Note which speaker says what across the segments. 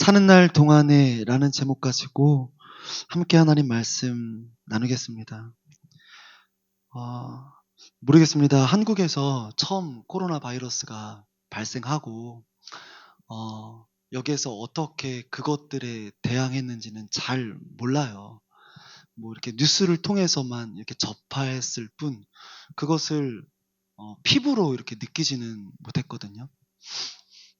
Speaker 1: 사는 날 동안에 라는 제목 가지고 함께 하나님 말씀 나누겠습니다. 어, 모르겠습니다. 한국에서 처음 코로나 바이러스가 발생하고 여기에서 어떻게 그것들에 대항했는지는 잘 몰라요. 뭐 이렇게 뉴스를 통해서만 이렇게 접했을 뿐 그것을 피부로 이렇게 느끼지는 못했거든요.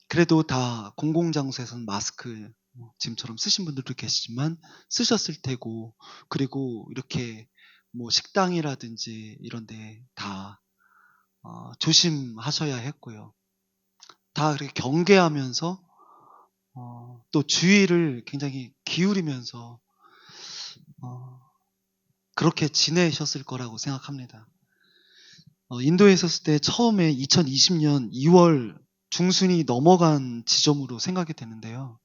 Speaker 1: 그래도 다 공공장소에서는 마스크 지금처럼 쓰신 분들도 계시지만 쓰셨을 테고, 그리고 이렇게 뭐 식당이라든지 이런 데 다 조심하셔야 했고요. 다 그렇게 경계하면서 또 주의를 굉장히 기울이면서 어, 그렇게 지내셨을 거라고 생각합니다. 인도에 있었을 때 처음에 2020년 2월 중순이 넘어간 지점으로 생각이 되는데요.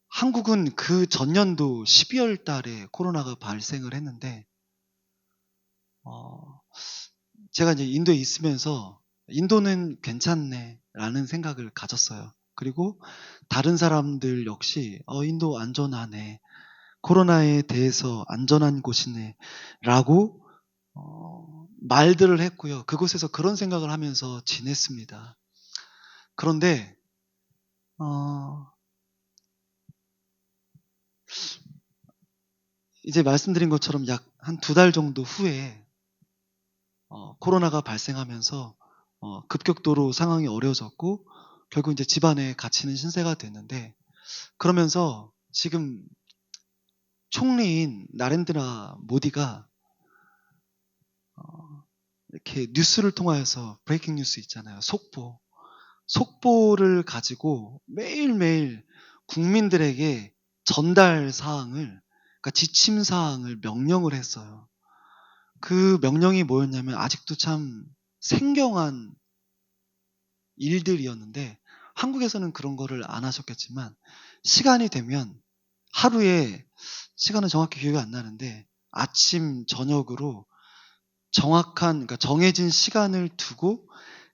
Speaker 1: 한국은 그 전년도 12월 달에 코로나가 발생을 했는데, 제가 이제 인도에 있으면서 인도는 괜찮네 라는 생각을 가졌어요. 그리고 다른 사람들 역시 인도 안전하네, 코로나에 대해서 안전한 곳이네 라고 말들을 했고요. 그곳에서 그런 생각을 하면서 지냈습니다. 그런데 이제 말씀드린 것처럼 약 한 2달 정도 후에 코로나가 발생하면서 급격도로 상황이 어려워졌고, 결국 이제 집안에 갇히는 신세가 됐는데, 그러면서 지금 총리인 나렌드라 모디가 이렇게 뉴스를 통하여서 브레이킹 뉴스 있잖아요. 속보를 가지고 매일매일 국민들에게 전달 사항을, 그러니까 지침 사항을 명령을 했어요. 그 명령이 뭐였냐면 아직도 참 생경한 일들이었는데, 한국에서는 그런 거를 안 하셨겠지만 시간이 되면 하루에, 시간은 정확히 기억이 안 나는데 아침 저녁으로 그러니까 정해진 시간을 두고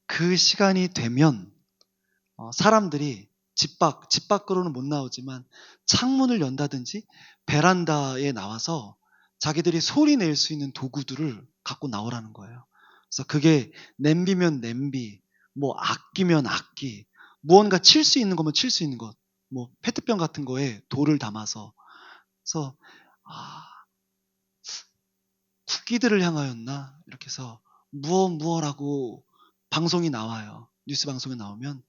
Speaker 1: 그 시간이 되면 사람들이 집 밖으로는 못 나오지만 창문을 연다든지 베란다에 나와서 자기들이 소리 낼 수 있는 도구들을 갖고 나오라는 거예요. 그래서 그게 냄비면 냄비, 뭐 악기면 악기, 무언가 칠 수 있는 거면 칠 수 있는 것, 뭐 페트병 같은 거에 돌을 담아서. 그래서 국기들을 향하였나 이렇게 해서 무엇라고 방송이 나와요. 뉴스 방송에 나오면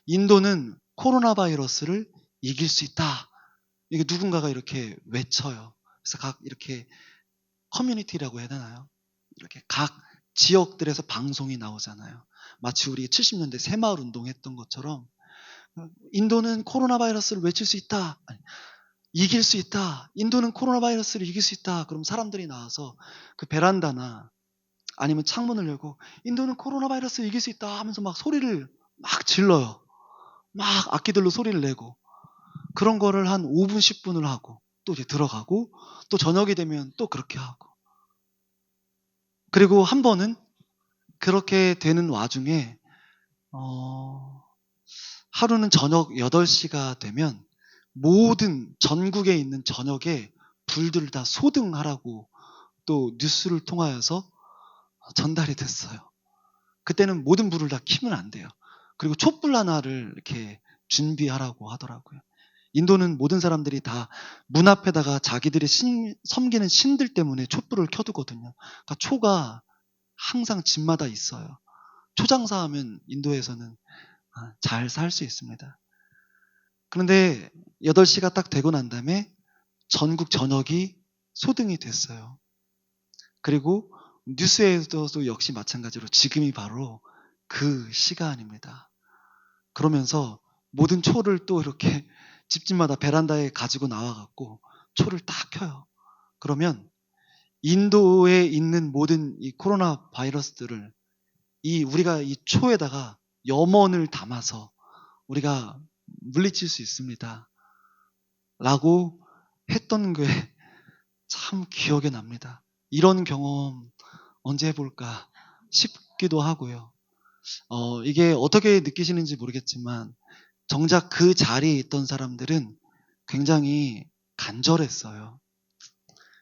Speaker 1: 인도는 코로나 바이러스를 이길 수 있다, 이게 누군가가 이렇게 외쳐요. 그래서 각 이렇게 커뮤니티라고 해야 되나요? 이렇게 각 지역들에서 방송이 나오잖아요. 마치 우리 70년대 새마을 운동했던 것처럼 인도는 코로나 바이러스를 외칠 수 있다, 아니, 이길 수 있다, 인도는 코로나 바이러스를 이길 수 있다. 그럼 사람들이 나와서 그 베란다나 아니면 창문을 열고 인도는 코로나 바이러스를 이길 수 있다 하면서 막 소리를 막 질러요. 막 악기들로 소리를 내고, 그런 거를 한 5분, 10분을 하고 또 이제 들어가고, 또 저녁이 되면 또 그렇게 하고, 그리고 한 번은 그렇게 되는 와중에 하루는 저녁 8시가 되면 모든 전국에 있는 전역에 불들을 다 소등하라고 또 뉴스를 통하여서 전달이 됐어요. 그때는 모든 불을 다 켜면 안 돼요. 그리고 촛불 하나를 이렇게 준비하라고 하더라고요. 인도는 모든 사람들이 다 문 앞에다가 자기들이 섬기는 신들 때문에 촛불을 켜두거든요. 그러니까 초가 항상 집마다 있어요. 초장사하면 인도에서는 잘 살 수 있습니다. 그런데 8시가 딱 되고 난 다음에 전국 전역이 소등이 됐어요. 그리고 뉴스에서도 역시 마찬가지로 지금이 바로 그 시간입니다. 그러면서 모든 초를 또 이렇게 집집마다 베란다에 가지고 나와갖고 초를 딱 켜요. 그러면 인도에 있는 모든 이 코로나 바이러스들을 우리가 이 초에다가 염원을 담아서 우리가 물리칠 수 있습니다 라고 했던 게 참 기억에 납니다. 이런 경험 언제 해볼까 싶기도 하고요. 이게 어떻게 느끼시는지 모르겠지만 정작 그 자리에 있던 사람들은 굉장히 간절했어요.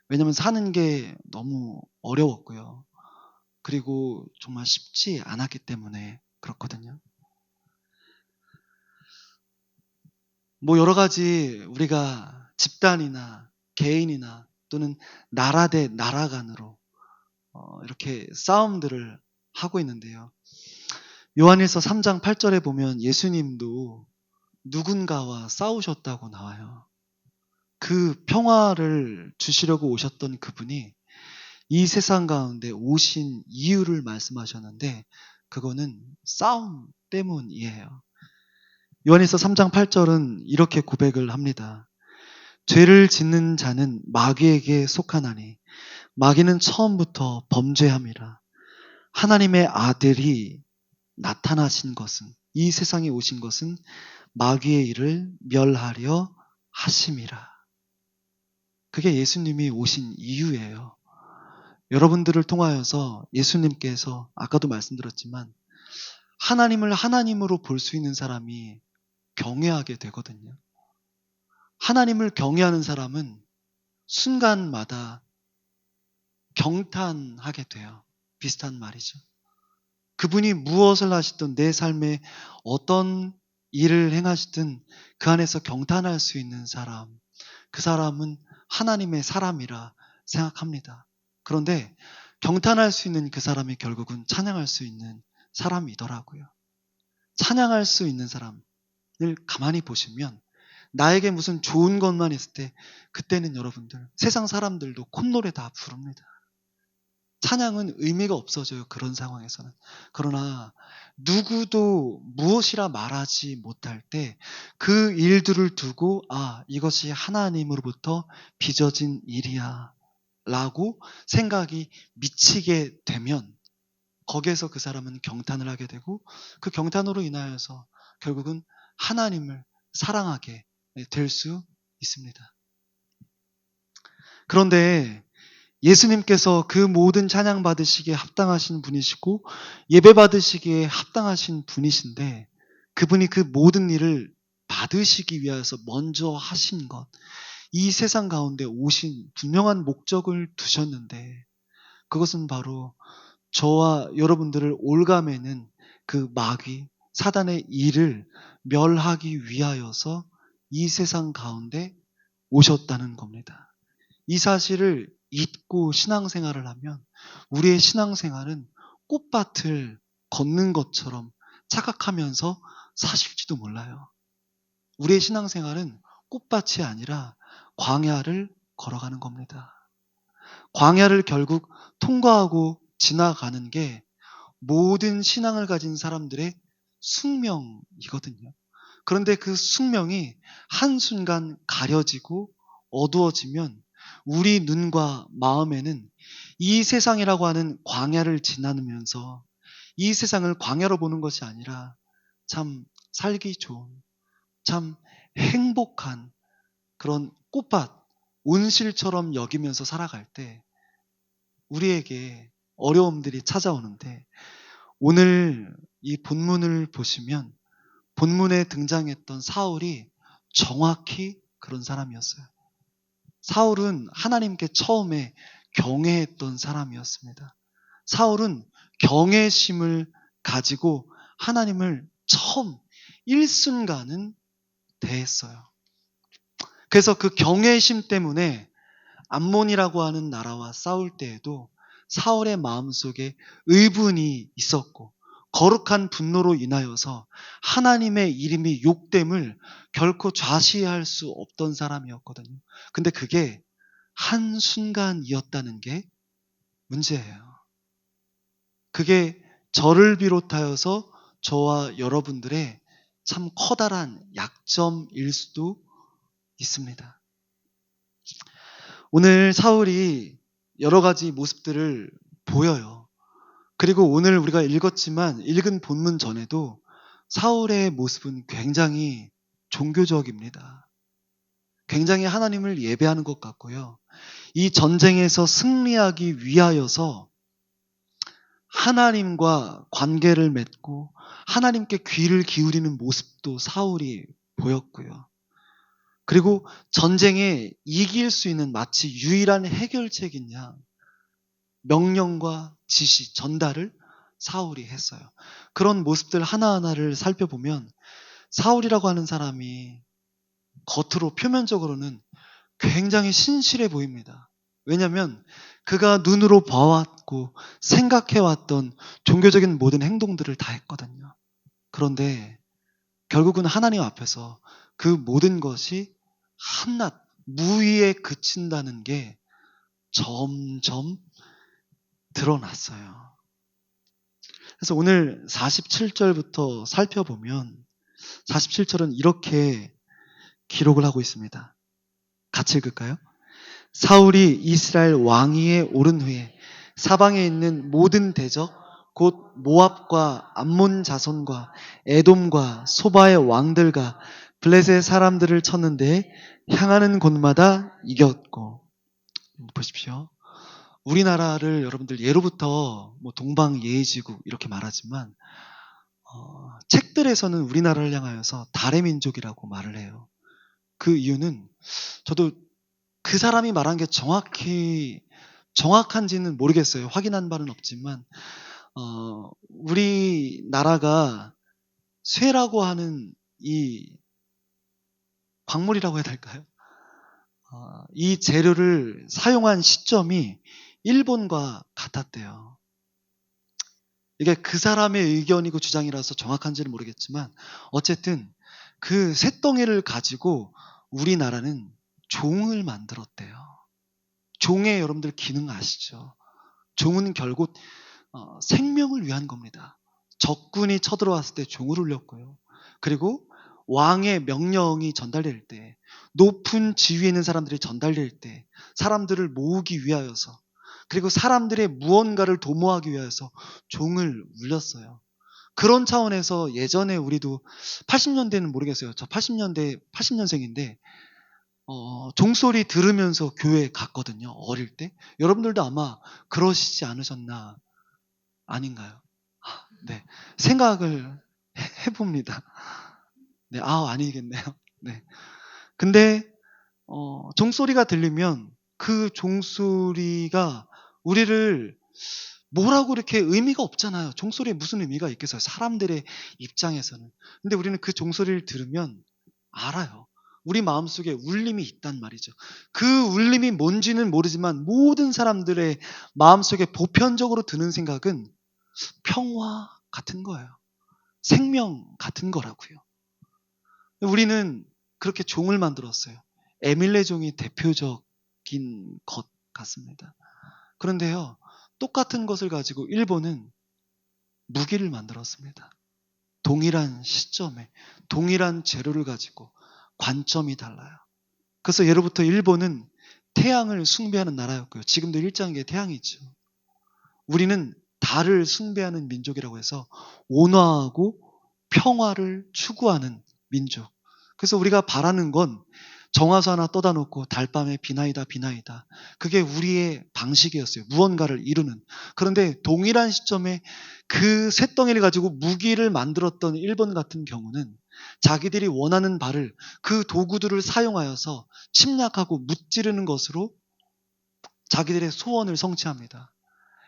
Speaker 1: 왜냐하면 사는 게 너무 어려웠고요. 그리고 정말 쉽지 않았기 때문에 그렇거든요. 뭐 여러 가지 우리가 집단이나 개인이나 또는 나라 대 나라 간으로 이렇게 싸움들을 하고 있는데요. 요한일서 3장 8절에 보면 예수님도 누군가와 싸우셨다고 나와요. 그 평화를 주시려고 오셨던 그분이 이 세상 가운데 오신 이유를 말씀하셨는데 그거는 싸움 때문이에요. 요한일서 3장 8절은 이렇게 고백을 합니다. 죄를 짓는 자는 마귀에게 속하나니 마귀는 처음부터 범죄함이라. 하나님의 아들이 나타나신 것은 이 세상에 오신 것은 마귀의 일을 멸하려 하심이라. 그게 예수님이 오신 이유예요. 여러분들을 통하여서 예수님께서 아까도 말씀드렸지만 하나님을 하나님으로 볼 수 있는 사람이 경외하게 되거든요. 하나님을 경외하는 사람은 순간마다 경탄하게 돼요. 비슷한 말이죠. 그분이 무엇을 하시든 내 삶에 어떤 일을 행하시든 그 안에서 경탄할 수 있는 사람, 그 사람은 하나님의 사람이라 생각합니다. 그런데 경탄할 수 있는 그 사람이 결국은 찬양할 수 있는 사람이더라고요. 찬양할 수 있는 사람을 가만히 보시면 나에게 무슨 좋은 것만 있을 때 그때는 여러분들 세상 사람들도 콧노래 다 부릅니다. 찬양은 의미가 없어져요. 그런 상황에서는. 그러나 누구도 무엇이라 말하지 못할 때 그 일들을 두고 이것이 하나님으로부터 빚어진 일이야 라고 생각이 미치게 되면 거기에서 그 사람은 경탄을 하게 되고 그 경탄으로 인하여서 결국은 하나님을 사랑하게 될 수 있습니다. 그런데 예수님께서 그 모든 찬양 받으시기에 합당하신 분이시고 예배 받으시기에 합당하신 분이신데 그분이 그 모든 일을 받으시기 위해서 먼저 하신 것, 이 세상 가운데 오신 분명한 목적을 두셨는데 그것은 바로 저와 여러분들을 올가매는 그 마귀, 사단의 일을 멸하기 위하여서 이 세상 가운데 오셨다는 겁니다. 이 사실을 잊고 신앙생활을 하면 우리의 신앙생활은 꽃밭을 걷는 것처럼 착각하면서 사실지도 몰라요. 우리의 신앙생활은 꽃밭이 아니라 광야를 걸어가는 겁니다. 광야를 결국 통과하고 지나가는 게 모든 신앙을 가진 사람들의 숙명이거든요. 그런데 그 숙명이 한순간 가려지고 어두워지면 우리 눈과 마음에는 이 세상이라고 하는 광야를 지나면서 이 세상을 광야로 보는 것이 아니라 참 살기 좋은, 참 행복한 그런 꽃밭, 온실처럼 여기면서 살아갈 때 우리에게 어려움들이 찾아오는데 오늘 이 본문을 보시면 본문에 등장했던 사울이 정확히 그런 사람이었어요. 사울은 하나님께 처음에 경외했던 사람이었습니다. 사울은 경외심을 가지고 하나님을 처음 일순간은 대했어요. 그래서 그 경외심 때문에 암몬이라고 하는 나라와 싸울 때에도 사울의 마음속에 의분이 있었고 거룩한 분노로 인하여서 하나님의 이름이 욕됨을 결코 좌시할 수 없던 사람이었거든요. 근데 그게 한순간이었다는 게 문제예요. 그게 저를 비롯하여서 저와 여러분들의 참 커다란 약점일 수도 있습니다. 오늘 사울이 여러 가지 모습들을 보여요. 그리고 오늘 우리가 읽었지만 읽은 본문 전에도 사울의 모습은 굉장히 종교적입니다. 굉장히 하나님을 예배하는 것 같고요. 이 전쟁에서 승리하기 위하여서 하나님과 관계를 맺고 하나님께 귀를 기울이는 모습도 사울이 보였고요. 그리고 전쟁에 이길 수 있는 마치 유일한 해결책인 양 명령과 지시, 전달을 사울이 했어요. 그런 모습들 하나하나를 살펴보면 사울이라고 하는 사람이 겉으로 표면적으로는 굉장히 신실해 보입니다. 왜냐하면 그가 눈으로 봐왔고 생각해왔던 종교적인 모든 행동들을 다 했거든요. 그런데 결국은 하나님 앞에서 그 모든 것이 한낱 무위에 그친다는 게 점점 드러났어요. 그래서 오늘 47절부터 살펴보면 47절은 이렇게 기록을 하고 있습니다. 같이 읽을까요? 사울이 이스라엘 왕위에 오른 후에 사방에 있는 모든 대적 곧 모압과 암몬 자손과 에돔과 소바의 왕들과 블레셋 사람들을 쳤는데 향하는 곳마다 이겼고. 보십시오. 우리나라를 여러분들 예로부터 뭐 동방예의지국 이렇게 말하지만 책들에서는 우리나라를 향하여서 달의 민족이라고 말을 해요. 그 이유는 저도 그 사람이 말한 게 정확한지는 모르겠어요. 확인한 바는 없지만 우리나라가 쇠라고 하는 이 광물이라고 해야 될까요? 이 재료를 사용한 시점이 일본과 같았대요. 이게 그 사람의 의견이고 주장이라서 정확한지는 모르겠지만 어쨌든 그 쇳덩이를 가지고 우리나라는 종을 만들었대요. 종의 여러분들 기능 아시죠? 종은 결국 생명을 위한 겁니다. 적군이 쳐들어왔을 때 종을 울렸고요. 그리고 왕의 명령이 전달될 때, 높은 지위에 있는 사람들이 전달될 때 사람들을 모으기 위하여서, 그리고 사람들의 무언가를 도모하기 위해서 종을 울렸어요. 그런 차원에서 예전에 우리도 80년대는 모르겠어요. 저 80년생인데 종소리 들으면서 교회 갔거든요. 어릴 때. 여러분들도 아마 그러시지 않으셨나 아닌가요? 네. 생각을 해봅니다. 네. 아니겠네요. 네. 근데 종소리가 들리면 그 종소리가 우리를 뭐라고 이렇게 의미가 없잖아요. 종소리에 무슨 의미가 있겠어요. 사람들의 입장에서는. 근데 우리는 그 종소리를 들으면 알아요. 우리 마음속에 울림이 있단 말이죠. 그 울림이 뭔지는 모르지만 모든 사람들의 마음속에 보편적으로 드는 생각은 평화 같은 거예요. 생명 같은 거라고요. 우리는 그렇게 종을 만들었어요. 에밀레 종이 대표적인 것 같습니다. 그런데요, 똑같은 것을 가지고 일본은 무기를 만들었습니다. 동일한 시점에 동일한 재료를 가지고 관점이 달라요. 그래서 예로부터 일본은 태양을 숭배하는 나라였고요. 지금도 일장에 태양이죠. 우리는 달을 숭배하는 민족이라고 해서 온화하고 평화를 추구하는 민족. 그래서 우리가 바라는 건 정화수 하나 떠다 놓고 달밤에 비나이다 비나이다. 그게 우리의 방식이었어요. 무언가를 이루는. 그런데 동일한 시점에 그 쇳덩이를 가지고 무기를 만들었던 일본 같은 경우는 자기들이 원하는 바를 그 도구들을 사용하여서 침략하고 무찌르는 것으로 자기들의 소원을 성취합니다.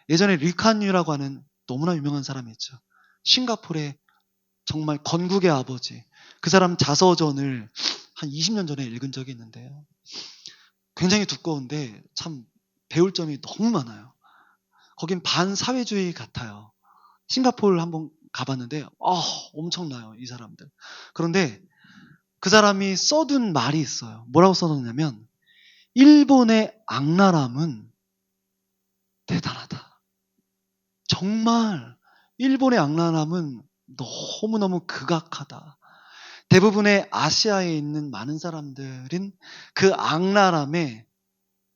Speaker 1: 예전에 리칸유라고 하는 너무나 유명한 사람이 있죠. 싱가포르의 정말 건국의 아버지. 그 사람 자서전을 한 20년 전에 읽은 적이 있는데요. 굉장히 두꺼운데 참 배울 점이 너무 많아요. 거긴 반사회주의 같아요. 싱가포르를 한번 가봤는데 엄청나요, 이 사람들. 그런데 그 사람이 써둔 말이 있어요. 뭐라고 써놓냐면 일본의 악랄함은 대단하다. 정말 일본의 악랄함은 너무너무 극악하다. 대부분의 아시아에 있는 많은 사람들은 그 악랄함에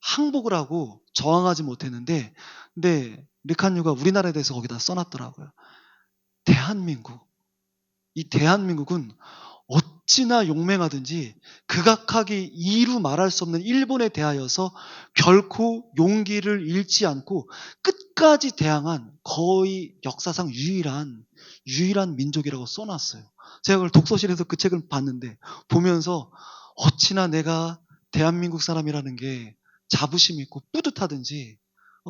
Speaker 1: 항복을 하고 저항하지 못했는데, 근데 리칸유가 우리나라에 대해서 거기다 써놨더라고요. 대한민국. 이 대한민국은 어찌나 용맹하든지 극악하게 이루 말할 수 없는 일본에 대하여서 결코 용기를 잃지 않고 끝까지 대항한 거의 역사상 유일한 민족이라고 써놨어요. 제가 그걸 독서실에서 그 책을 봤는데 보면서 어찌나 내가 대한민국 사람이라는 게 자부심 있고 뿌듯하든지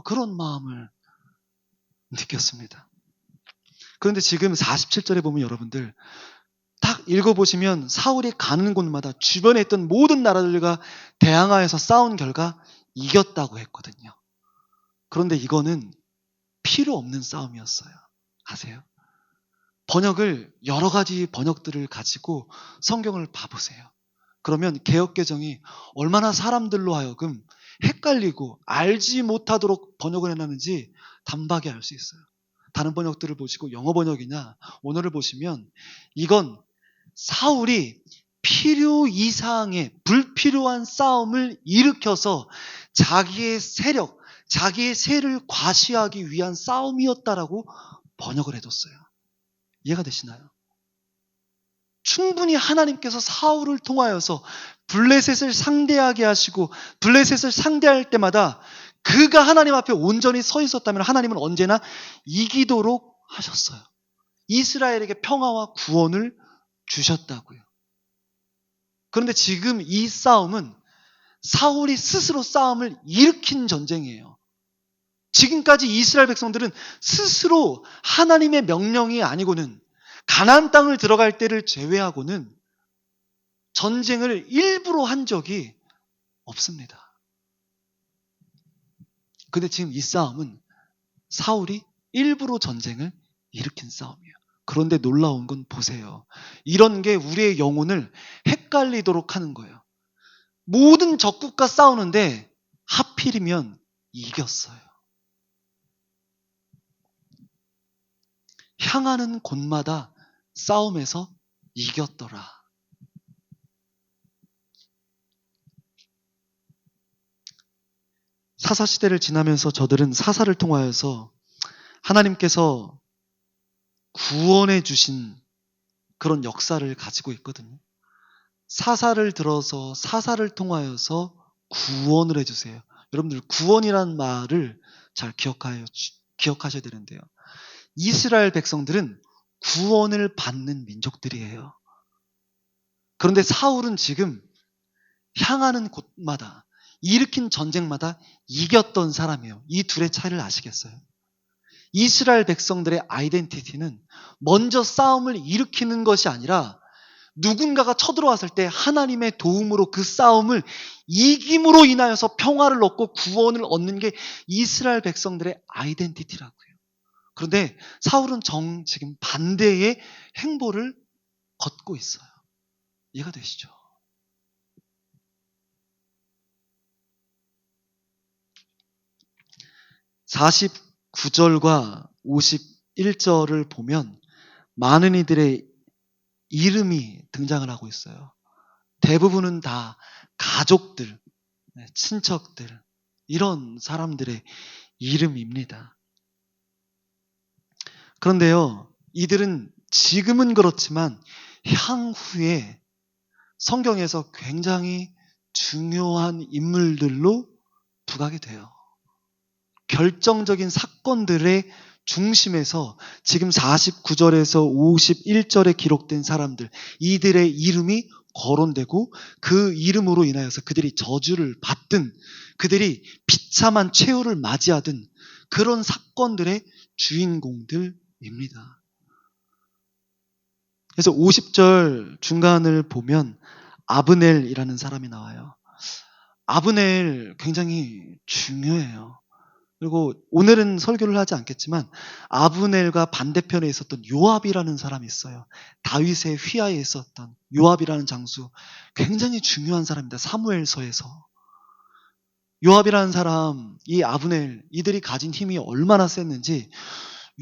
Speaker 1: 그런 마음을 느꼈습니다. 그런데 지금 47절에 보면 여러분들 딱 읽어보시면 사울이 가는 곳마다 주변에 있던 모든 나라들과 대항하여서 싸운 결과 이겼다고 했거든요. 그런데 이거는 필요 없는 싸움이었어요. 아세요? 번역을 여러 가지 번역들을 가지고 성경을 봐보세요. 그러면 개역개정이 얼마나 사람들로 하여금 헷갈리고 알지 못하도록 번역을 해놨는지 단박에 알 수 있어요. 다른 번역들을 보시고 영어 번역이나 오늘을 보시면 이건 사울이 필요 이상의 불필요한 싸움을 일으켜서 자기의 세력, 자기의 세를 과시하기 위한 싸움이었다라고 번역을 해뒀어요. 이해가 되시나요? 충분히 하나님께서 사울을 통하여서 블레셋을 상대하게 하시고 블레셋을 상대할 때마다 그가 하나님 앞에 온전히 서 있었다면 하나님은 언제나 이기도록 하셨어요. 이스라엘에게 평화와 구원을 주셨다고요. 그런데 지금 이 싸움은 사울이 스스로 싸움을 일으킨 전쟁이에요. 지금까지 이스라엘 백성들은 스스로 하나님의 명령이 아니고는 가나안 땅을 들어갈 때를 제외하고는 전쟁을 일부러 한 적이 없습니다. 근데 지금 이 싸움은 사울이 일부러 전쟁을 일으킨 싸움이에요. 그런데 놀라운 건 보세요. 이런 게 우리의 영혼을 헷갈리도록 하는 거예요. 모든 적국과 싸우는데 하필이면 이겼어요. 향하는 곳마다 싸움에서 이겼더라. 사사시대를 지나면서 저들은 사사를 통하여서 하나님께서 구원해 주신 그런 역사를 가지고 있거든요. 사사를 들어서 사사를 통하여서 구원을 해주세요. 여러분들 구원이란 말을 잘 기억하셔야 되는데요. 이스라엘 백성들은 구원을 받는 민족들이에요. 그런데 사울은 지금 향하는 곳마다 일으킨 전쟁마다 이겼던 사람이에요. 이 둘의 차이를 아시겠어요? 이스라엘 백성들의 아이덴티티는 먼저 싸움을 일으키는 것이 아니라 누군가가 쳐들어왔을 때 하나님의 도움으로 그 싸움을 이김으로 인하여서 평화를 얻고 구원을 얻는 게 이스라엘 백성들의 아이덴티티라고요. 그런데 사울은 지금 반대의 행보를 걷고 있어요. 이해가 되시죠? (49절과) (51절을) 보면 많은 이들의 이름이 등장을 하고 있어요. 대부분은 다 가족들, 친척들, 이런 사람들의 이름입니다. 그런데요, 이들은 지금은 그렇지만 향후에 성경에서 굉장히 중요한 인물들로 부각이 돼요. 결정적인 사건들의 중심에서 지금 49절에서 51절에 기록된 사람들, 이들의 이름이 거론되고 그 이름으로 인하여서 그들이 저주를 받든 그들이 비참한 최후를 맞이하든 그런 사건들의 주인공들입니다. 그래서 50절 중간을 보면 아브넬이라는 사람이 나와요. 아브넬 굉장히 중요해요. 그리고 오늘은 설교를 하지 않겠지만 아브넬과 반대편에 있었던 요압이라는 사람이 있어요. 다윗의 휘하에 있었던 요압이라는 장수, 굉장히 중요한 사람입니다. 사무엘서에서. 요압이라는 사람, 이 아브넬, 이들이 가진 힘이 얼마나 셌는지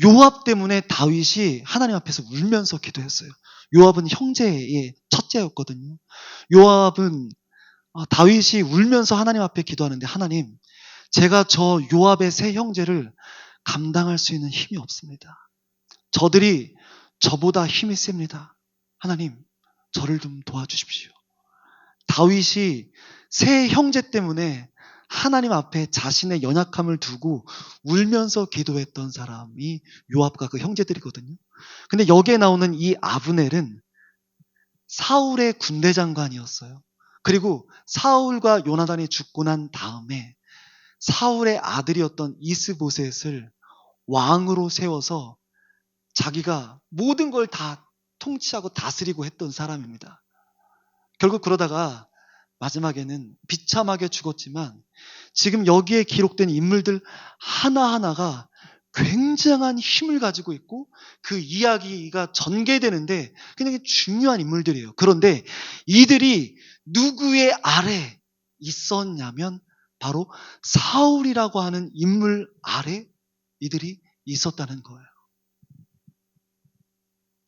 Speaker 1: 요압 때문에 다윗이 하나님 앞에서 울면서 기도했어요. 요압은 형제의 첫째였거든요. 요압은 다윗이 울면서 하나님 앞에 기도하는데, 하나님, 제가 저 요압의 세 형제를 감당할 수 있는 힘이 없습니다. 저들이 저보다 힘이 셉니다. 하나님, 저를 좀 도와주십시오. 다윗이 세 형제 때문에 하나님 앞에 자신의 연약함을 두고 울면서 기도했던 사람이 요압과 그 형제들이거든요. 근데 여기에 나오는 이 아브넬은 사울의 군대 장관이었어요. 그리고 사울과 요나단이 죽고 난 다음에 사울의 아들이었던 이스보셋을 왕으로 세워서 자기가 모든 걸 다 통치하고 다스리고 했던 사람입니다. 결국 그러다가 마지막에는 비참하게 죽었지만 지금 여기에 기록된 인물들 하나하나가 굉장한 힘을 가지고 있고 그 이야기가 전개되는데 굉장히 중요한 인물들이에요. 그런데 이들이 누구의 아래 있었냐면 바로 사울이라고 하는 인물 아래 이들이 있었다는 거예요.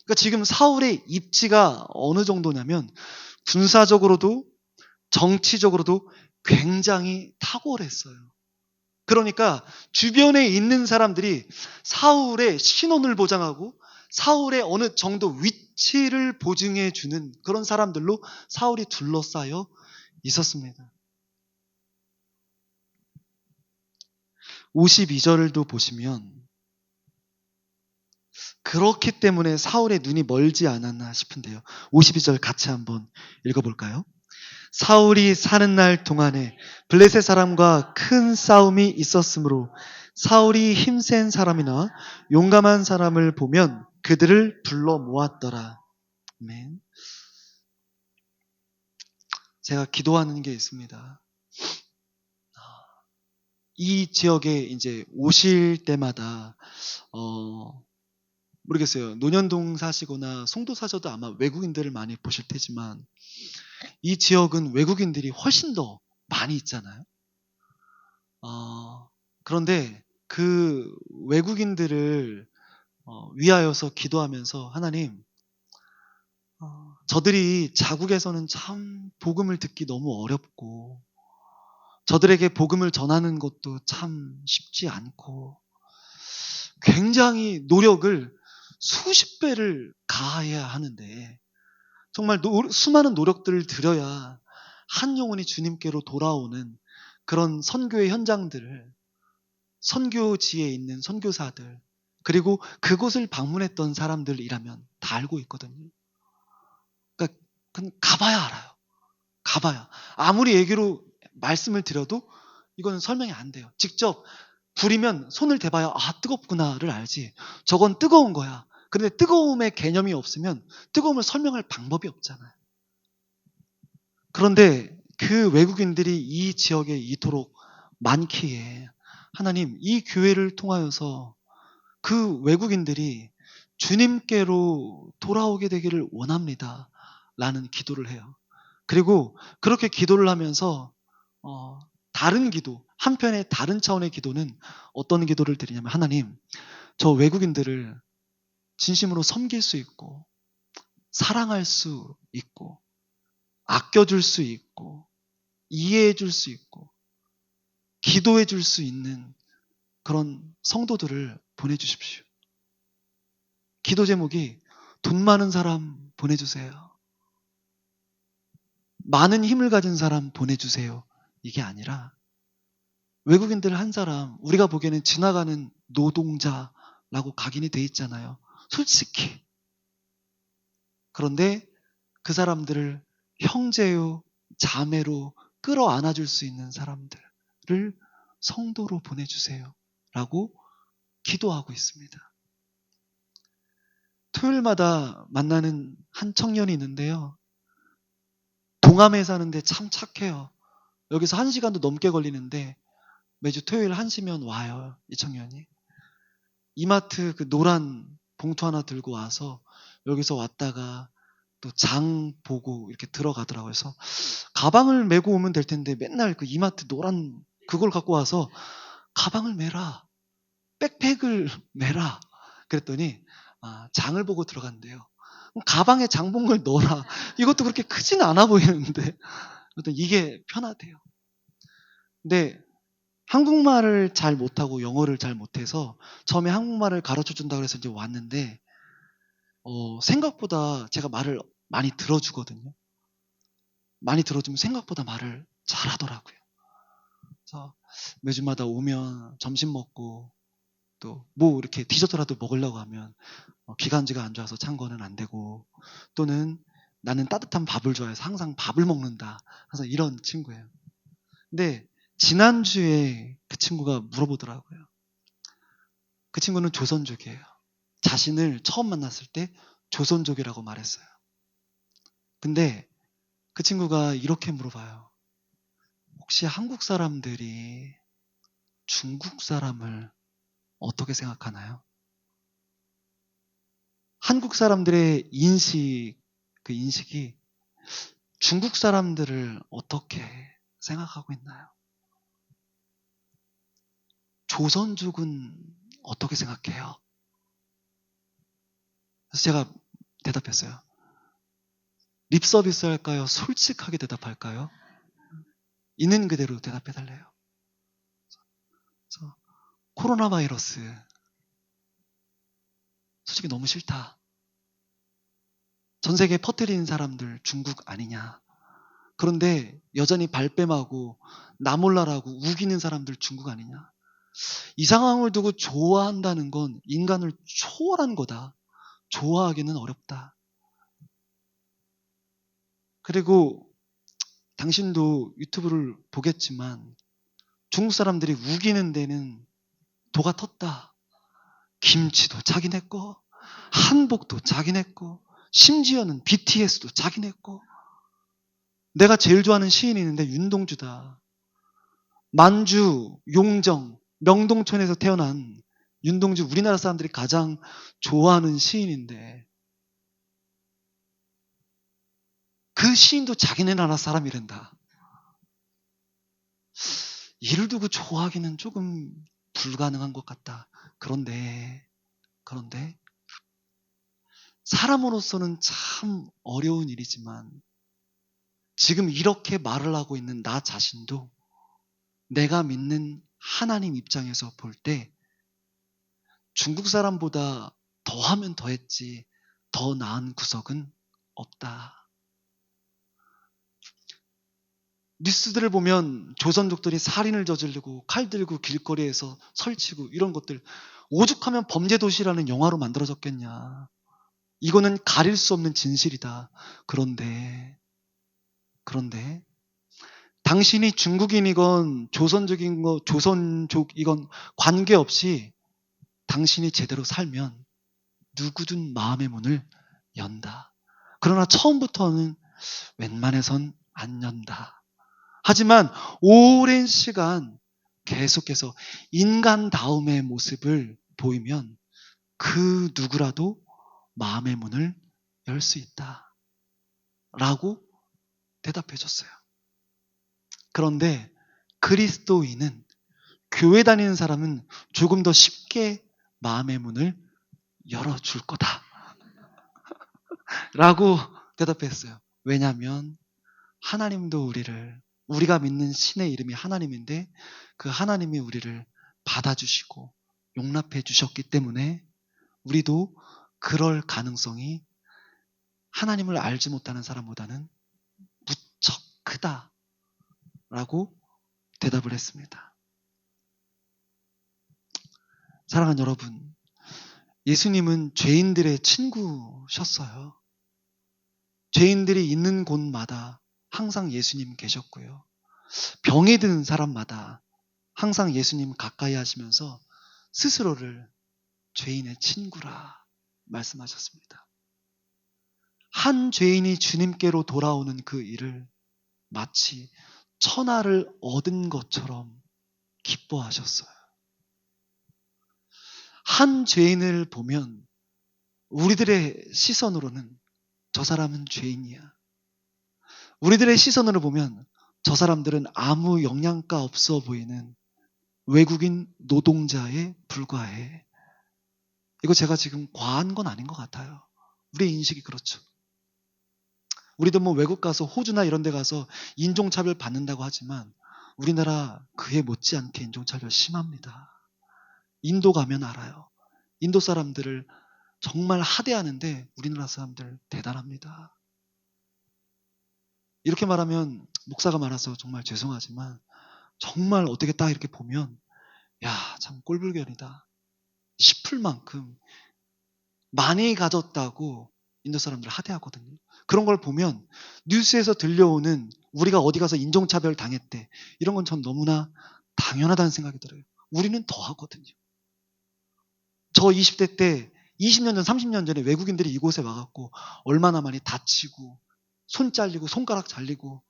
Speaker 1: 그러니까 지금 사울의 입지가 어느 정도냐면 군사적으로도 정치적으로도 굉장히 탁월했어요. 그러니까 주변에 있는 사람들이 사울의 신원을 보장하고 사울의 어느 정도 위치를 보증해 주는 그런 사람들로 사울이 둘러싸여 있었습니다. 52절도 보시면 그렇기 때문에 사울의 눈이 멀지 않았나 싶은데요. 52절 같이 한번 읽어볼까요? 사울이 사는 날 동안에 블레셋 사람과 큰 싸움이 있었으므로 사울이 힘센 사람이나 용감한 사람을 보면 그들을 불러 모았더라. 아멘. 제가 기도하는 게 있습니다. 이 지역에 이제 오실 때마다 모르겠어요. 논현동 사시거나 송도 사셔도 아마 외국인들을 많이 보실 테지만 이 지역은 외국인들이 훨씬 더 많이 있잖아요. 그런데 그 외국인들을 위하여서 기도하면서 하나님, 저들이 자국에서는 참 복음을 듣기 너무 어렵고 저들에게 복음을 전하는 것도 참 쉽지 않고 굉장히 노력을 수십 배를 가해야 하는데 정말 수많은 노력들을 들여야 한 영혼이 주님께로 돌아오는 그런 선교의 현장들을 선교지에 있는 선교사들 그리고 그곳을 방문했던 사람들이라면 다 알고 있거든요. 그러니까 그건 가봐야 알아요. 가봐야. 아무리 얘기로 말씀을 드려도 이거는 설명이 안 돼요. 직접 불이면 손을 대봐야 뜨겁구나를 알지. 저건 뜨거운 거야. 그런데 뜨거움의 개념이 없으면 뜨거움을 설명할 방법이 없잖아요. 그런데 그 외국인들이 이 지역에 이토록 많기에 하나님 이 교회를 통하여서 그 외국인들이 주님께로 돌아오게 되기를 원합니다. 라는 기도를 해요. 그리고 그렇게 기도를 하면서 다른 기도, 한편의 다른 차원의 기도는 어떤 기도를 드리냐면 하나님, 저 외국인들을 진심으로 섬길 수 있고 사랑할 수 있고 아껴줄 수 있고 이해해 줄 수 있고 기도해 줄 수 있는 그런 성도들을 보내주십시오. 기도 제목이 돈 많은 사람 보내주세요. 많은 힘을 가진 사람 보내주세요. 이게 아니라 외국인들 한 사람 우리가 보기에는 지나가는 노동자라고 각인이 돼 있잖아요. 솔직히. 그런데 그 사람들을 형제요 자매로 끌어안아 줄 수 있는 사람들을 성도로 보내주세요. 라고 기도하고 있습니다. 토요일마다 만나는 한 청년이 있는데요. 동암에 사는데 참 착해요. 여기서 1시간도 넘게 걸리는데 매주 토요일 1시면 와요. 이 청년이. 이마트 그 노란 봉투 하나 들고 와서 여기서 왔다가 또 장 보고 이렇게 들어가더라고요. 그래서 가방을 메고 오면 될 텐데 맨날 그 이마트 노란 그걸 갖고 와서 가방을 메라. 백팩을 메라. 그랬더니 장을 보고 들어간대요. 가방에 장본걸 넣어라. 이것도 그렇게 크진 않아 보이는데 이게 편하대요. 근데 한국말을 잘 못하고 영어를 잘 못해서 처음에 한국말을 가르쳐 준다고 해서 이제 왔는데 생각보다 제가 말을 많이 들어주거든요. 많이 들어주면 생각보다 말을 잘하더라고요. 그래서 매주마다 오면 점심 먹고 또 뭐 이렇게 디저트라도 먹으려고 하면 기관지가 안 좋아서 찬 거는 안 되고, 또는 나는 따뜻한 밥을 좋아해서 항상 밥을 먹는다. 항상 이런 친구예요. 근데 지난주에 그 친구가 물어보더라고요. 그 친구는 조선족이에요. 자신을 처음 만났을 때 조선족이라고 말했어요. 근데 그 친구가 이렇게 물어봐요. 혹시 한국 사람들이 중국 사람을 어떻게 생각하나요? 한국 사람들의 그 인식이 중국 사람들을 어떻게 생각하고 있나요? 조선족은 어떻게 생각해요? 그래서 제가 대답했어요. 립 서비스 할까요? 솔직하게 대답할까요? 있는 그대로 대답해달래요. 그래서 코로나 바이러스 솔직히 너무 싫다. 전 세계에 퍼뜨리는 사람들 중국 아니냐. 그런데 여전히 발뺌하고 나 몰라라고 우기는 사람들 중국 아니냐. 이 상황을 두고 좋아한다는 건 인간을 초월한 거다. 좋아하기는 어렵다. 그리고 당신도 유튜브를 보겠지만 중국 사람들이 우기는 데는 도가 텄다. 김치도 자기네 거, 한복도 자기네 거, 심지어는 BTS도 자기네 거. 내가 제일 좋아하는 시인이 있는데 윤동주다. 만주, 용정, 명동촌에서 태어난 윤동주, 우리나라 사람들이 가장 좋아하는 시인인데 그 시인도 자기네 나라 사람이란다. 이를 두고 좋아하기는 조금 불가능한 것 같다. 그런데 사람으로서는 참 어려운 일이지만 지금 이렇게 말을 하고 있는 나 자신도 내가 믿는 하나님 입장에서 볼 때 중국 사람보다 더하면 더했지 더 나은 구석은 없다. 뉴스들을 보면 조선족들이 살인을 저지르고 칼 들고 길거리에서 설치고 이런 것들, 오죽하면 범죄도시라는 영화로 만들어졌겠냐. 이거는 가릴 수 없는 진실이다. 그런데 당신이 중국인이건 조선족이건 관계없이 당신이 제대로 살면 누구든 마음의 문을 연다. 그러나 처음부터는 웬만해선 안 연다. 하지만 오랜 시간 계속해서 인간다움의 모습을 보이면 그 누구라도 마음의 문을 열 수 있다. 라고 대답해 줬어요. 그런데 그리스도인은, 교회 다니는 사람은 조금 더 쉽게 마음의 문을 열어줄 거다. 라고 대답했어요. 왜냐하면 하나님도 우리가 믿는 신의 이름이 하나님인데 그 하나님이 우리를 받아주시고 용납해 주셨기 때문에 우리도 그럴 가능성이 하나님을 알지 못하는 사람보다는 무척 크다라고 대답을 했습니다. 사랑하는 여러분, 예수님은 죄인들의 친구셨어요. 죄인들이 있는 곳마다 항상 예수님 계셨고요. 병이 든 사람마다 항상 예수님 가까이 하시면서 스스로를 죄인의 친구라 말씀하셨습니다. 한 죄인이 주님께로 돌아오는 그 일을 마치 천하를 얻은 것처럼 기뻐하셨어요. 한 죄인을 보면 우리들의 시선으로는 저 사람은 죄인이야. 우리들의 시선으로 보면 저 사람들은 아무 영양가 없어 보이는 외국인 노동자에 불과해. 이거 제가 지금 과한 건 아닌 것 같아요. 우리의 인식이 그렇죠. 우리도 뭐 외국 가서 호주나 이런 데 가서 인종차별 받는다고 하지만 우리나라 그에 못지않게 인종차별 심합니다. 인도 가면 알아요. 인도 사람들을 정말 하대하는데 우리나라 사람들 대단합니다. 이렇게 말하면 목사가 많아서 정말 죄송하지만 정말 어떻게 딱 이렇게 보면 야, 참 꼴불견이다 싶을 만큼 많이 가졌다고 인도 사람들 하대하거든요. 그런 걸 보면 뉴스에서 들려오는 우리가 어디 가서 인종차별 당했대 이런 건 전 너무나 당연하다는 생각이 들어요. 우리는 더 하거든요. 저 20대 때 20년 전 30년 전에 외국인들이 이곳에 와갖고 얼마나 많이 다치고 손 잘리고 손가락 잘리고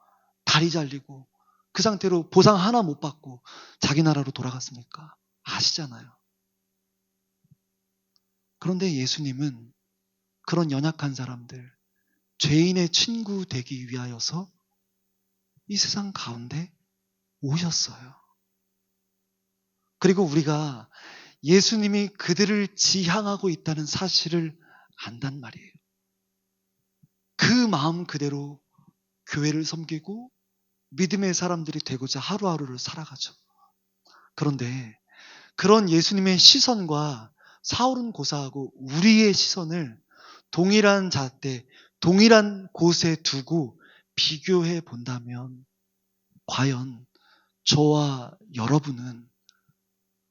Speaker 1: 다리 잘리고 그 상태로 보상 하나 못 받고 자기 나라로 돌아갔습니까? 아시잖아요. 그런데 예수님은 그런 연약한 사람들, 죄인의 친구 되기 위하여서 이 세상 가운데 오셨어요. 그리고 우리가 예수님이 그들을 지향하고 있다는 사실을 안단 말이에요. 그 마음 그대로 교회를 섬기고 믿음의 사람들이 되고자 하루하루를 살아가죠. 그런데 그런 예수님의 시선과 사울은 고사하고 우리의 시선을 동일한 잣대, 동일한 곳에 두고 비교해 본다면 과연 저와 여러분은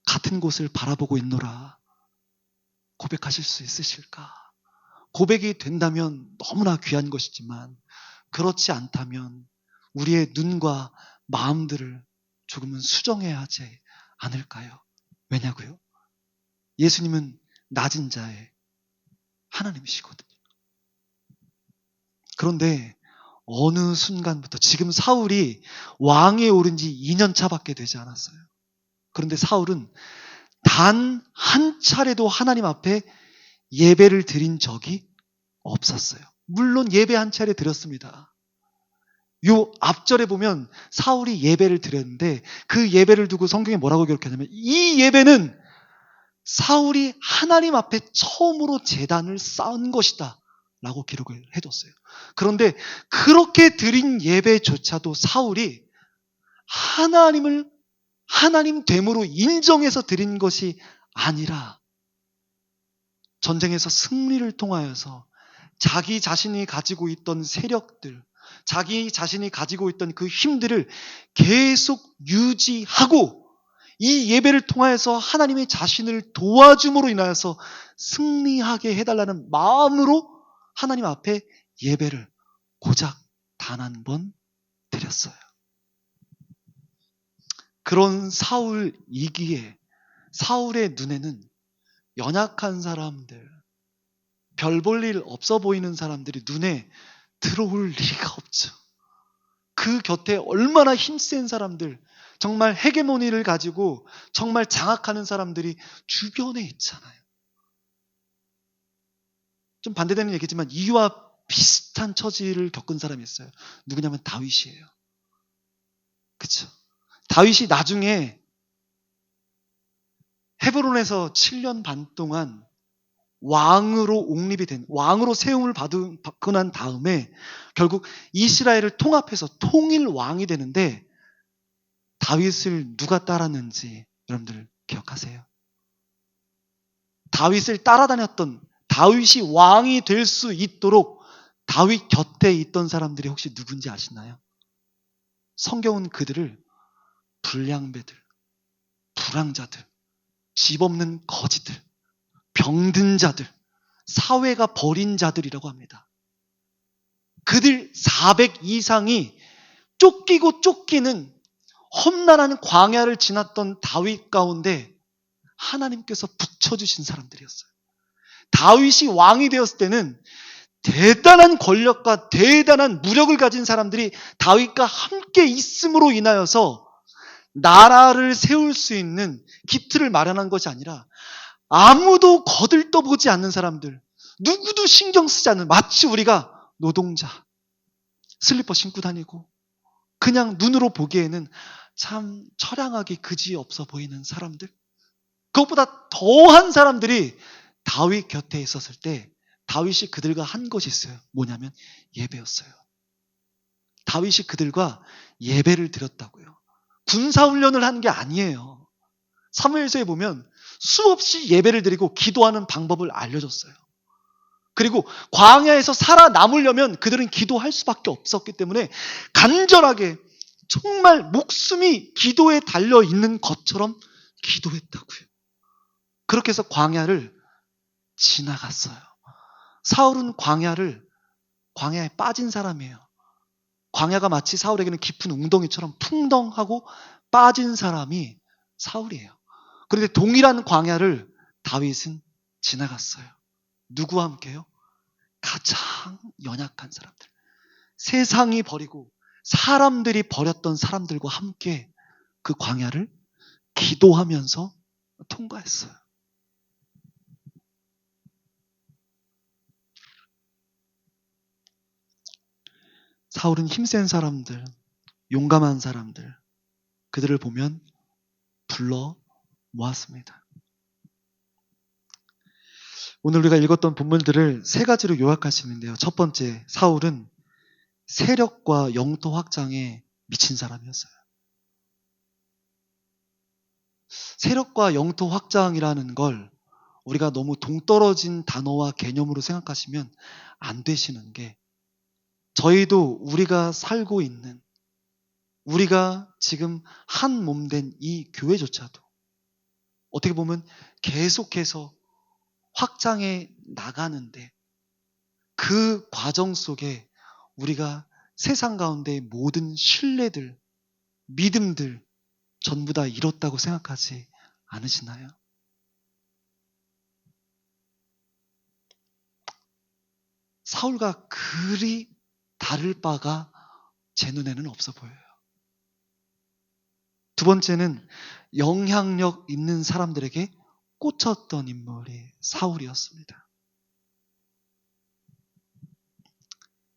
Speaker 1: 같은 곳을 바라보고 있노라 고백하실 수 있으실까? 고백이 된다면 너무나 귀한 것이지만 그렇지 않다면 우리의 눈과 마음들을 조금은 수정해야 하지 않을까요? 왜냐고요? 예수님은 낮은 자의 하나님이시거든요. 그런데 어느 순간부터 지금 사울이 왕위에 오른 지 2년 차밖에 되지 않았어요. 그런데 사울은 단 한 차례도 하나님 앞에 예배를 드린 적이 없었어요. 물론 예배 한 차례 드렸습니다. 요 앞절에 보면 사울이 예배를 드렸는데 그 예배를 두고 성경에 뭐라고 기록하냐면 이 예배는 사울이 하나님 앞에 처음으로 제단을 쌓은 것이다 라고 기록을 해뒀어요. 그런데 그렇게 드린 예배조차도 사울이 하나님을 하나님 됨으로 인정해서 드린 것이 아니라 전쟁에서 승리를 통하여서 자기 자신이 가지고 있던 세력들, 자기 자신이 가지고 있던 그 힘들을 계속 유지하고 이 예배를 통하여서 하나님의 자신을 도와줌으로 인하여서 승리하게 해달라는 마음으로 하나님 앞에 예배를 고작 단 한 번 드렸어요. 그런 사울이기에 사울의 눈에는 연약한 사람들, 별 볼 일 없어 보이는 사람들이 눈에 들어올 리가 없죠. 그 곁에 얼마나 힘센 사람들, 정말 헤게모니를 가지고 정말 장악하는 사람들이 주변에 있잖아요. 좀 반대되는 얘기지만 이와 비슷한 처지를 겪은 사람이 있어요. 누구냐면 다윗이에요. 그렇죠? 다윗이 나중에 헤브론에서 7년 반 동안 왕으로 옹립이 된, 왕으로 세움을 받고 난 다음에 결국 이스라엘을 통합해서 통일 왕이 되는데 다윗을 누가 따랐는지 여러분들 기억하세요? 다윗을 따라다녔던 다윗이 왕이 될 수 있도록 다윗 곁에 있던 사람들이 혹시 누군지 아시나요? 성경은 그들을 불량배들, 불황자들, 집 없는 거지들, 병든 자들, 사회가 버린 자들이라고 합니다. 그들 400 이상이 쫓기고 쫓기는 험난한 광야를 지났던 다윗 가운데 하나님께서 붙여주신 사람들이었어요. 다윗이 왕이 되었을 때는 대단한 권력과 대단한 무력을 가진 사람들이 다윗과 함께 있음으로 인하여서 나라를 세울 수 있는 기틀을 마련한 것이 아니라 아무도 거들떠보지 않는 사람들, 누구도 신경 쓰지 않는, 마치 우리가 노동자, 슬리퍼 신고 다니고 그냥 눈으로 보기에는 참 처량하게 그지없어 보이는 사람들, 그것보다 더한 사람들이 다윗 곁에 있었을 때 다윗이 그들과 한 것이 있어요. 뭐냐면 예배였어요. 다윗이 그들과 예배를 드렸다고요. 군사훈련을 한 게 아니에요. 사무엘서에 보면 수없이 예배를 드리고 기도하는 방법을 알려줬어요. 그리고 광야에서 살아남으려면 그들은 기도할 수밖에 없었기 때문에 간절하게 정말 목숨이 기도에 달려 있는 것처럼 기도했다고요. 그렇게 해서 광야를 지나갔어요. 사울은 광야에 빠진 사람이에요. 광야가 마치 사울에게는 깊은 웅덩이처럼 풍덩하고 빠진 사람이 사울이에요. 그런데 동일한 광야를 다윗은 지나갔어요. 누구와 함께요? 가장 연약한 사람들. 세상이 버리고 사람들이 버렸던 사람들과 함께 그 광야를 기도하면서 통과했어요. 사울은 힘센 사람들, 용감한 사람들, 그들을 보면 불러 모았습니다. 오늘 우리가 읽었던 본문들을 세 가지로 요약할 수 있는데요. 첫 번째, 사울은 세력과 영토 확장에 미친 사람이었어요. 세력과 영토 확장이라는 걸 우리가 너무 동떨어진 단어와 개념으로 생각하시면 안 되시는 게, 저희도 우리가 살고 있는, 우리가 지금 한 몸 된 이 교회조차도 어떻게 보면 계속해서 확장해 나가는데, 그 과정 속에 우리가 세상 가운데 모든 신뢰들, 믿음들 전부 다 잃었다고 생각하지 않으시나요? 사울과 그리 다를 바가 제 눈에는 없어 보여요. 두 번째는 영향력 있는 사람들에게 꽂혔던 인물이 사울이었습니다.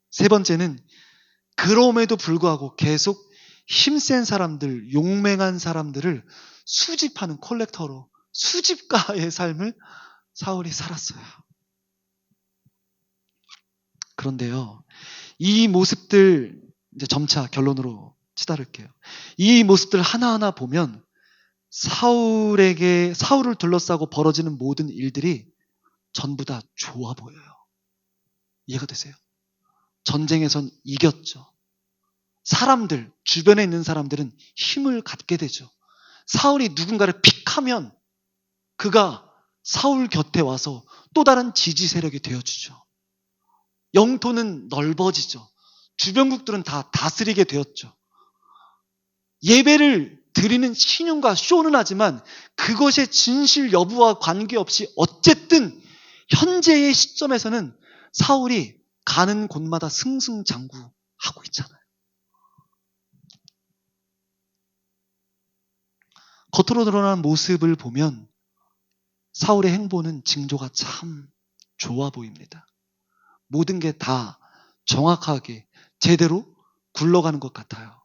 Speaker 1: 세 번째는 그럼에도 불구하고 계속 힘센 사람들, 용맹한 사람들을 수집하는 콜렉터로, 수집가의 삶을 사울이 살았어요. 그런데요, 이 모습들, 이제 점차 결론으로 치달을게요. 이 모습들 하나하나 보면 사울을 둘러싸고 벌어지는 모든 일들이 전부 다 좋아 보여요. 이해가 되세요? 전쟁에선 이겼죠. 사람들, 주변에 있는 사람들은 힘을 갖게 되죠. 사울이 누군가를 픽하면 그가 사울 곁에 와서 또 다른 지지 세력이 되어주죠. 영토는 넓어지죠. 주변국들은 다 다스리게 되었죠. 예배를 드리는 신용과 쇼는 하지만 그것의 진실 여부와 관계없이 어쨌든 현재의 시점에서는 사울이 가는 곳마다 승승장구하고 있잖아요. 겉으로 드러나는 모습을 보면 사울의 행보는 징조가 참 좋아 보입니다. 모든 게 다 정확하게 제대로 굴러가는 것 같아요.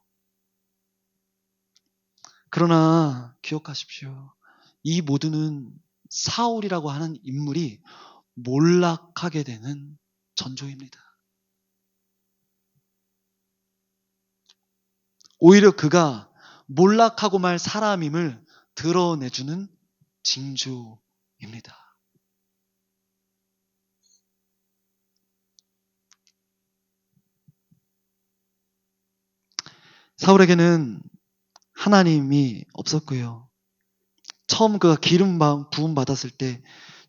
Speaker 1: 그러나 기억하십시오. 이 모두는 사울이라고 하는 인물이 몰락하게 되는 전조입니다. 오히려 그가 몰락하고 말 사람임을 드러내주는 징조입니다. 사울에게는 하나님이 없었고요. 처음 그가 기름 부음 받았을 때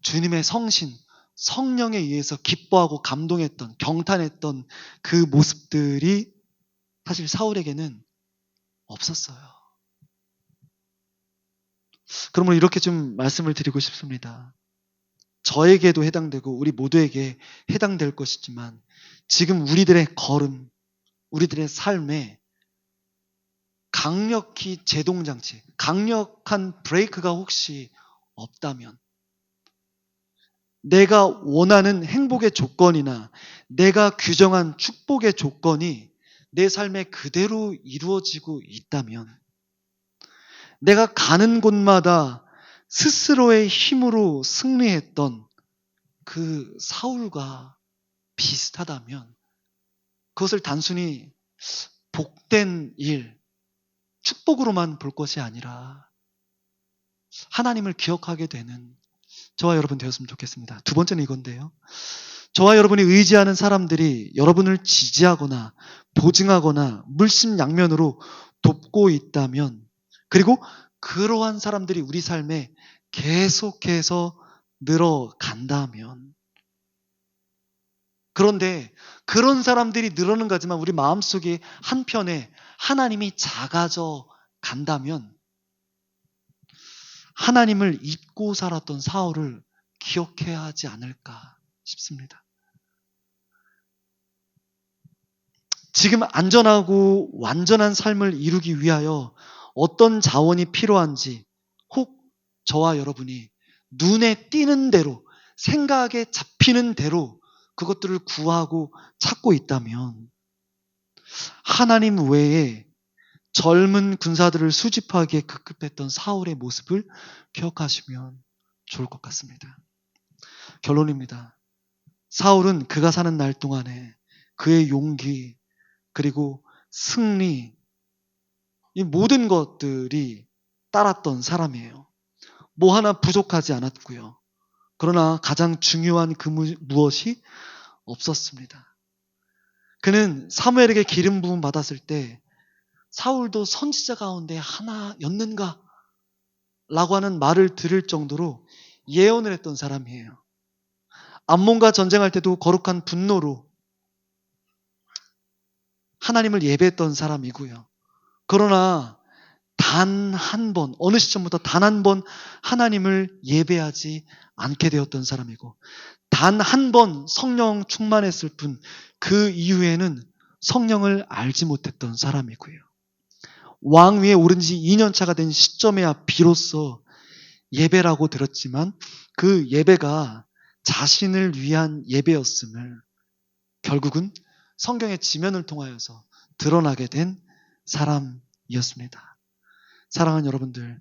Speaker 1: 주님의 성신, 성령에 의해서 기뻐하고 감동했던, 경탄했던 그 모습들이 사실 사울에게는 없었어요. 그러므로 이렇게 좀 말씀을 드리고 싶습니다. 저에게도 해당되고 우리 모두에게 해당될 것이지만 지금 우리들의 걸음, 우리들의 삶에 강력히 제동장치, 강력한 브레이크가 혹시 없다면, 내가 원하는 행복의 조건이나 내가 규정한 축복의 조건이 내 삶에 그대로 이루어지고 있다면, 내가 가는 곳마다 스스로의 힘으로 승리했던 그 사울과 비슷하다면, 그것을 단순히 복된 일, 축복으로만 볼 것이 아니라 하나님을 기억하게 되는 저와 여러분 되었으면 좋겠습니다. 두 번째는 이건데요. 저와 여러분이 의지하는 사람들이 여러분을 지지하거나 보증하거나 물심양면으로 돕고 있다면, 그리고 그러한 사람들이 우리 삶에 계속해서 늘어간다면, 그런데 그런 사람들이 늘어는 가지만 우리 마음속에 한편에 하나님이 작아져 간다면, 하나님을 잊고 살았던 사울을 기억해야 하지 않을까 싶습니다. 지금 안전하고 완전한 삶을 이루기 위하여 어떤 자원이 필요한지, 혹 저와 여러분이 눈에 띄는 대로, 생각에 잡히는 대로 그것들을 구하고 찾고 있다면, 하나님 외에 젊은 군사들을 수집하기에 급급했던 사울의 모습을 기억하시면 좋을 것 같습니다. 결론입니다. 사울은 그가 사는 날 동안에 그의 용기, 그리고 승리, 이 모든 것들이 따랐던 사람이에요. 뭐 하나 부족하지 않았고요. 그러나 가장 중요한 그 무엇이 없었습니다. 그는 사무엘에게 기름 부음 받았을 때 사울도 선지자 가운데 하나였는가? 라고 하는 말을 들을 정도로 예언을 했던 사람이에요. 암몬과 전쟁할 때도 거룩한 분노로 하나님을 예배했던 사람이고요. 그러나 단 한 번, 어느 시점부터 단 한 번 하나님을 예배하지 않게 되었던 사람이고, 단 한 번 성령 충만했을 뿐 그 이후에는 성령을 알지 못했던 사람이고요. 왕 위에 오른 지 2년 차가 된 시점에야 비로소 예배라고 들었지만 그 예배가 자신을 위한 예배였음을 결국은 성경의 지면을 통하여서 드러나게 된 사람이었습니다. 사랑하는 여러분들,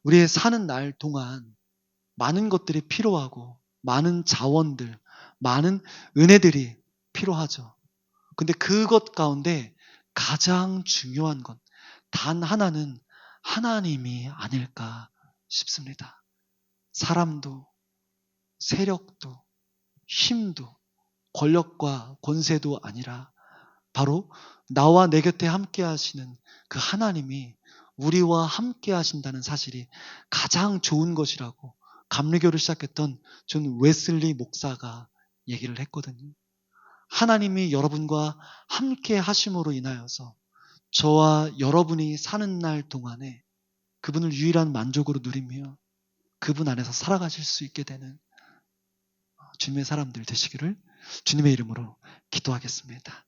Speaker 1: 우리의 사는 날 동안 많은 것들이 필요하고 많은 자원들, 많은 은혜들이 필요하죠. 근데 그것 가운데 가장 중요한 건 단 하나는 하나님이 아닐까 싶습니다. 사람도, 세력도, 힘도, 권력과 권세도 아니라 바로 나와 내 곁에 함께 하시는 그 하나님이 우리와 함께 하신다는 사실이 가장 좋은 것이라고 감리교를 시작했던 존 웨슬리 목사가 얘기를 했거든요. 하나님이 여러분과 함께 하심으로 인하여서 저와 여러분이 사는 날 동안에 그분을 유일한 만족으로 누리며 그분 안에서 살아가실 수 있게 되는 주님의 사람들 되시기를 주님의 이름으로 기도하겠습니다.